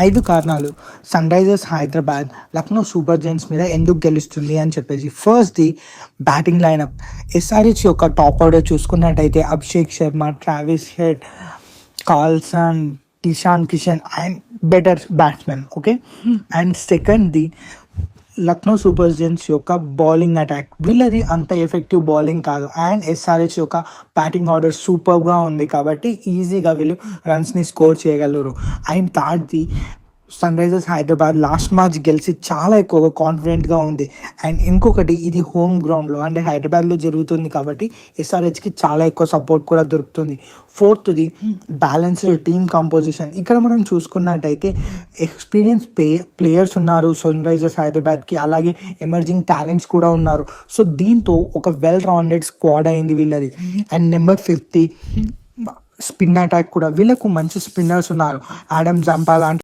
5 కారణాలు Sunrisers Hyderabad Lucknow Super Giants మీద ఎందుకు గెలుస్తుంది అని చెప్పేసి. ఫస్ట్‌ది బ్యాటింగ్ లైనప్. ఎస్ఆర్‌హెచ్ యొక్క టాప్ ఆర్డర్ చూసుకున్నట్టయితే Abhishek Sharma, Travis Head, Carlson, Ishan Kishan and better batsmen. Okay. And సెకండ్‌ది లక్నో సూపర్ జైంట్స్ యొక్క బౌలింగ్ అటాక్. వీళ్ళది అంత ఎఫెక్టివ్ బౌలింగ్ కాదు. అండ్ ఎస్ఆర్‌హెచ్ యొక్క బ్యాటింగ్ ఆర్డర్ సూపర్‌గా ఉంది కాబట్టి ఈజీగా వీళ్ళు రన్స్‌ని స్కోర్ చేయగలరు. అండ్ థర్డ్‌ది Sunrisers Hyderabad last match గెలిచి చాలా ఎక్కువగా కాన్ఫిడెంట్‌గా ఉంది. అండ్ ఇంకొకటి ఇది హోమ్ గ్రౌండ్‌లో అంటే హైదరాబాద్‌లో జరుగుతుంది కాబట్టి ఎస్ఆర్‌హెచ్‌కి చాలా ఎక్కువ సపోర్ట్ కూడా దొరుకుతుంది. ఫోర్త్‌ది బ్యాలెన్స్డ్ టీమ్ కంపోజిషన్. ఇక్కడ మనం చూసుకున్నట్టయితే ఎక్స్పీరియన్స్ ప్లేయర్స్ ఉన్నారు సన్ రైజర్స్ హైదరాబాద్‌కి. అలాగే ఎమర్జింగ్ టాలెంట్స్ కూడా ఉన్నారు. సో దీంతో ఒక వెల్ రౌండెడ్ స్క్వాడ్ అయింది వీళ్ళది. అండ్ నెంబర్ 5ది స్పిన్ అటాక్ కూడా. వీళ్ళకు మంచి స్పిన్నర్స్ ఉన్నారు. ఆడమ్ జంపా లాంటి